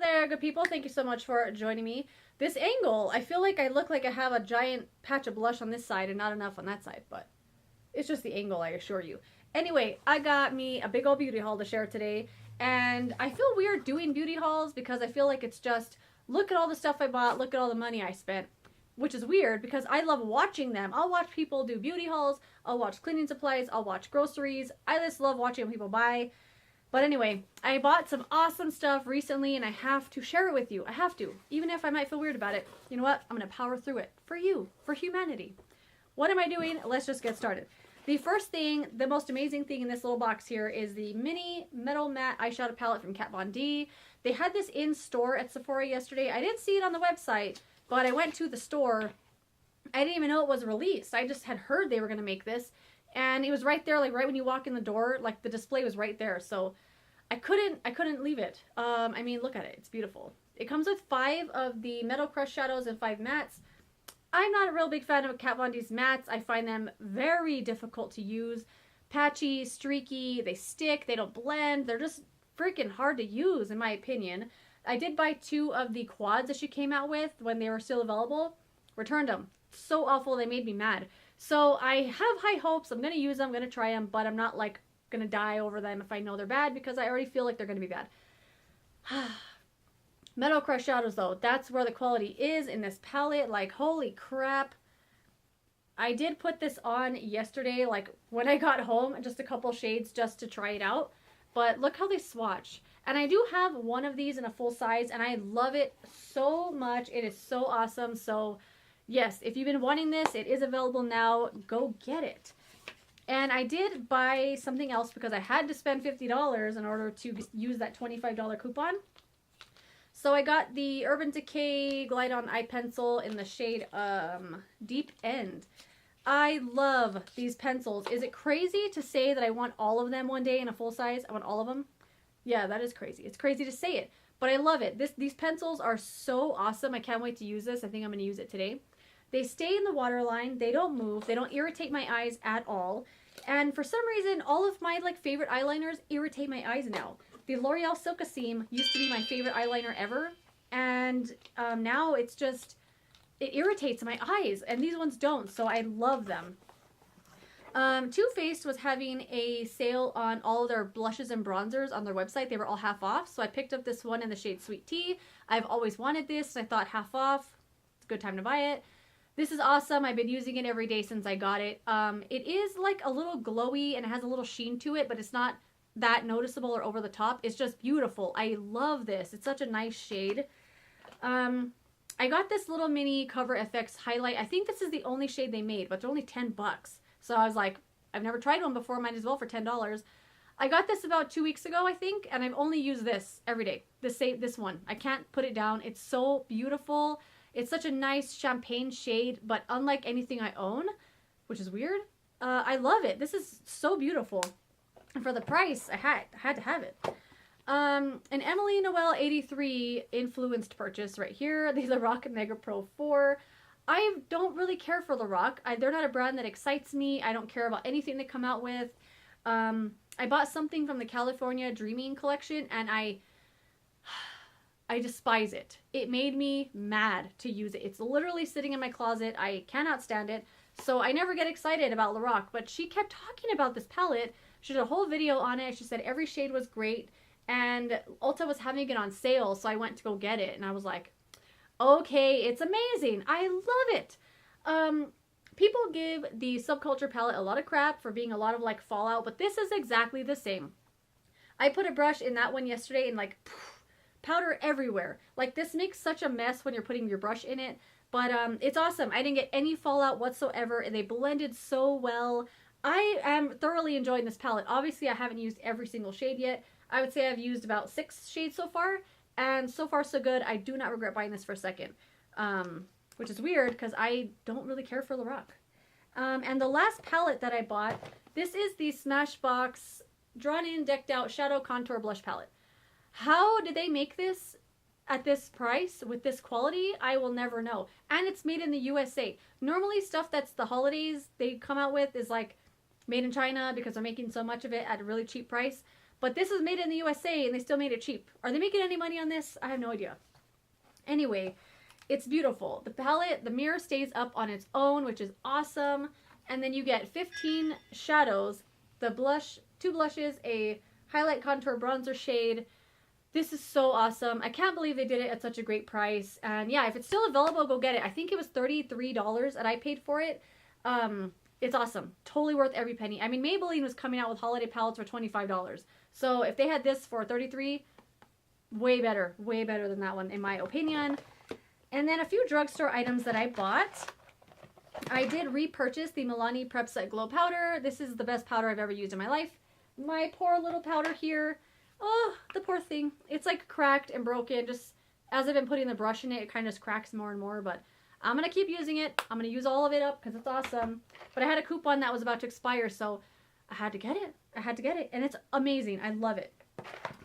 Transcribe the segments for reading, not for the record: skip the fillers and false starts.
there, good people. Thank you so much for joining me. This angle, I feel like I look like I have a giant patch of blush on this side and not enough on that side, but it's just the angle, I assure you. Anyway, I got me a big old beauty haul to share today, and I feel weird doing beauty hauls because I feel like it's just, look at all the stuff I bought, look at all the money I spent, which is weird because I love watching them. I'll watch people do beauty hauls, I'll watch cleaning supplies, I'll watch groceries. I just love watching what people buy. But anyway, I bought some awesome stuff recently and I have to share it with you. I have to. Even if I might feel weird about it. You know what? I'm going to power through it. For you. For humanity. What am I doing? Let's just get started. The first thing, the most amazing thing in this little box here is the mini metal matte eyeshadow palette from Kat Von D. They had this in store at Sephora yesterday. I didn't see it on the website, but I went to the store. I didn't even know it was released. I just had heard they were going to make this. And it was right there, like right when you walk in the door, like the display was right there. So I couldn't leave it. I mean, look at it. It's beautiful. It comes with 5 of the Metal Crush shadows and 5 mattes. I'm not a real big fan of Kat Von D's mattes. I find them very difficult to use. Patchy, streaky, they stick, they don't blend. They're just freaking hard to use in my opinion. I did buy 2 of the quads that she came out with when they were still available. Returned them. So awful, they made me mad. So I have high hopes. I'm going to use them, I'm going to try them, but I'm not like going to die over them if I know they're bad because I already feel like they're going to be bad. Metal Crush shadows though, that's where the quality is in this palette. Like, holy crap. I did put this on yesterday, like when I got home, just a couple shades just to try it out. But look how they swatch. And I do have one of these in a full size and I love it so much. It is so awesome. So yes, if you've been wanting this, it is available now. Go get it. And I did buy something else because I had to spend $50 in order to use that $25 coupon. So I got the Urban Decay Glide On Eye Pencil in the shade Deep End. I love these pencils. Is it crazy to say that I want all of them one day in a full size? I want all of them? Yeah, that is crazy. It's crazy to say it, but I love it. These pencils are so awesome. I can't wait to use this. I think I'm going to use it today. They stay in the waterline. They don't move. They don't irritate my eyes at all. And for some reason, all of my favorite eyeliners irritate my eyes now. The L'Oreal Silka Seam used to be my favorite eyeliner ever. And now it's just, it irritates my eyes. And these ones don't. So I love them. Too Faced was having a sale on all their blushes and bronzers on their website. They were all half off. So I picked up this one in the shade Sweet Tea. I've always wanted this. I thought half off. It's a good time to buy it. This is awesome. I've been using it every day since I got it. It is like a little glowy and it has a little sheen to it, but it's not that noticeable or over the top. It's just beautiful. I love this. It's such a nice shade. I got this little mini Cover FX highlight. I think this is the only shade they made, but they're only 10 bucks. So I was like, I've never tried one before. Might as well for $10. I got this about 2 weeks ago, I think, and I've only used this every day. This one. I can't put it down. It's so beautiful. It's such a nice champagne shade, but unlike anything I own, which is weird, I love it. This is so beautiful. And for the price, I had to have it. An Emily Noel 83 influenced purchase right here. The Lorac Mega Pro 4. I don't really care for Lorac. They're not a brand that excites me. I don't care about anything they come out with. I bought something from the California Dreaming collection, and I despise it. It made me mad to use it. It's literally sitting in my closet. I cannot stand it. So I never get excited about Lorac, but she kept talking about this palette. She did a whole video on it. She said every shade was great, and Ulta was having it on sale, so I went to go get it, and I was like, okay, it's amazing. I love it. People give the Subculture palette a lot of crap for being a lot of fallout, but this is exactly the same. I put a brush in that one yesterday and powder everywhere. This makes such a mess when you're putting your brush in it, but it's awesome. I didn't get any fallout whatsoever, and they blended so well. I am thoroughly enjoying this palette. Obviously, I haven't used every single shade yet. I would say I've used about 6 shades so far, and so far so good. I do not regret buying this for a second, which is weird because I don't really care for Lorac. And the last palette that I bought, this is the Smashbox Drawn In Decked Out Shadow Contour Blush Palette. How did they make this at this price with this quality? I will never know. And it's made in the USA. Normally stuff that's the holidays they come out with is made in China because they're making so much of it at a really cheap price. But this is made in the USA and they still made it cheap. Are they making any money on this? I have no idea. Anyway, it's beautiful. The palette, the mirror stays up on its own, which is awesome. And then you get 15 shadows, the blush, 2 blushes, a highlight contour bronzer shade. This is so awesome. I can't believe they did it at such a great price. And yeah, if it's still available, go get it. I think it was $33 that I paid for it. It's awesome. Totally worth every penny. I mean, Maybelline was coming out with holiday palettes for $25. So if they had this for $33, way better than that one in my opinion. And then a few drugstore items that I bought. I did repurchase the Milani Prep Set Glow Powder. This is the best powder I've ever used in my life. My poor little powder here. Oh, the poor thing. It's like cracked and broken. Just as I've been putting the brush in it, it kind of just cracks more and more. But I'm going to keep using it. I'm going to use all of it up because it's awesome. But I had a coupon that was about to expire, so I had to get it. I had to get it. And it's amazing. I love it.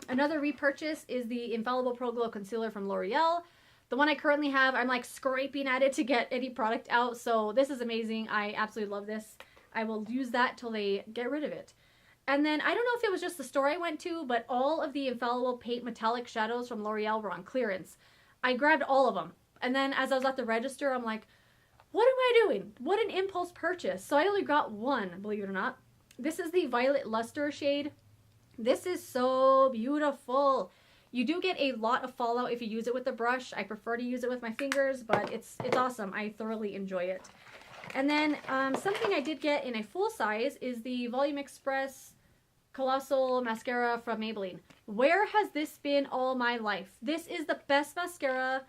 Another repurchase is the Infallible Pro Glow Concealer from L'Oreal. The one I currently have, I'm like scraping at it to get any product out. So this is amazing. I absolutely love this. I will use that till they get rid of it. And then I don't know if it was just the store I went to, but all of the Infallible Paint Metallic Shadows from L'Oreal were on clearance. I grabbed all of them. And then as I was at the register, I'm like, what am I doing? What an impulse purchase. So I only got one, believe it or not. This is the Violet Luster shade. This is so beautiful. You do get a lot of fallout if you use it with the brush. I prefer to use it with my fingers, but it's awesome. I thoroughly enjoy it. And then something I did get in a full size is the Volume Express Colossal Mascara from Maybelline. Where has this been all my life? This is the best mascara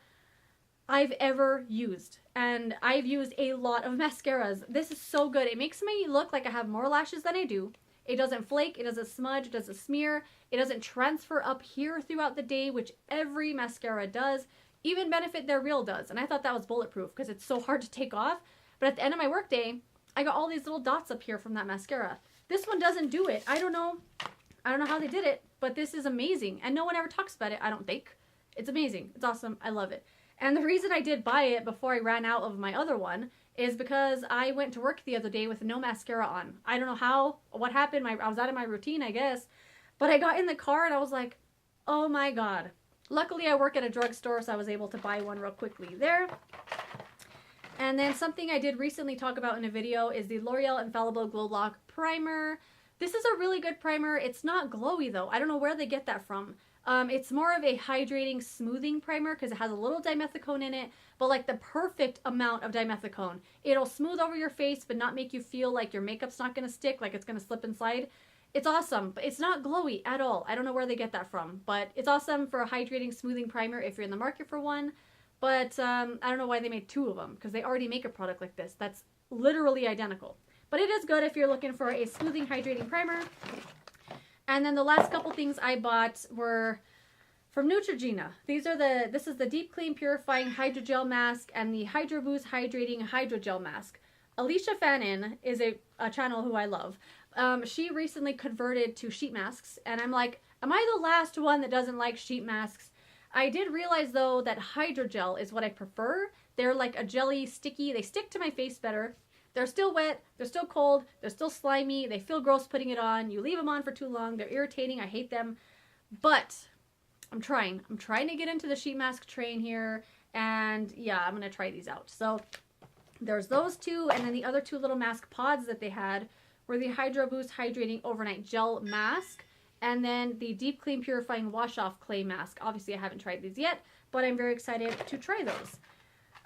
I've ever used. And I've used a lot of mascaras. This is so good. It makes me look like I have more lashes than I do. It doesn't flake, it doesn't smudge, it doesn't smear, it doesn't transfer up here throughout the day, which every mascara does. Even Benefit They're Real does. And I thought that was bulletproof because it's so hard to take off. But at the end of my workday, I got all these little dots up here from that mascara. This one doesn't do it. I don't know how they did it, but this is amazing. And no one ever talks about it, I don't think. It's amazing. It's awesome. I love it. And the reason I did buy it before I ran out of my other one is because I went to work the other day with no mascara on. I don't know what happened. I was out of my routine, I guess. But I got in the car and I was like, oh my God. Luckily, I work at a drugstore, so I was able to buy one real quickly there. And then something I did recently talk about in a video is the L'Oreal Infallible Glow Block Primer. This is a really good primer. It's not glowy though. I don't know where they get that from. It's more of a hydrating, smoothing primer because it has a little dimethicone in it, but like the perfect amount of dimethicone. It'll smooth over your face but not make you feel like your makeup's not going to stick, like it's going to slip and slide. It's awesome, but it's not glowy at all. I don't know where they get that from, but it's awesome for a hydrating, smoothing primer if you're in the market for one. But I don't know why they made 2 of them because they already make a product like this that's literally identical. But it is good if you're looking for a smoothing, hydrating primer. And then the last couple things I bought were from Neutrogena. This is the Deep Clean Purifying Hydrogel Mask and the Hydro Boost Hydrating Hydrogel Mask. Alicia Fannin is a channel who I love. She recently converted to sheet masks, and I'm like, am I the last one that doesn't like sheet masks? I did realize though that hydrogel is what I prefer. They're like a jelly, sticky, they stick to my face better. They're still wet, they're still cold, they're still slimy, they feel gross putting it on, you leave them on for too long, they're irritating, I hate them. But I'm trying to get into the sheet mask train here, and yeah, I'm gonna try these out. So there's those 2, and then the other 2 little mask pods that they had were the Hydro Boost Hydrating Overnight Gel Mask, and then the Deep Clean Purifying Wash Off Clay Mask. Obviously I haven't tried these yet, but I'm very excited to try those.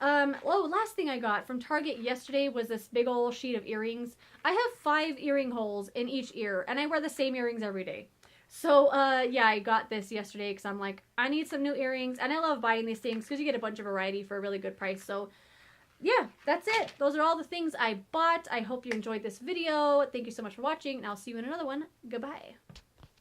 Last thing I got from Target yesterday was this big old sheet of earrings. I have 5 earring holes in each ear, and I wear the same earrings every day. So, yeah, I got this yesterday because I'm like, I need some new earrings, and I love buying these things because you get a bunch of variety for a really good price. So, yeah, that's it. Those are all the things I bought. I hope you enjoyed this video. Thank you so much for watching, and I'll see you in another one. Goodbye.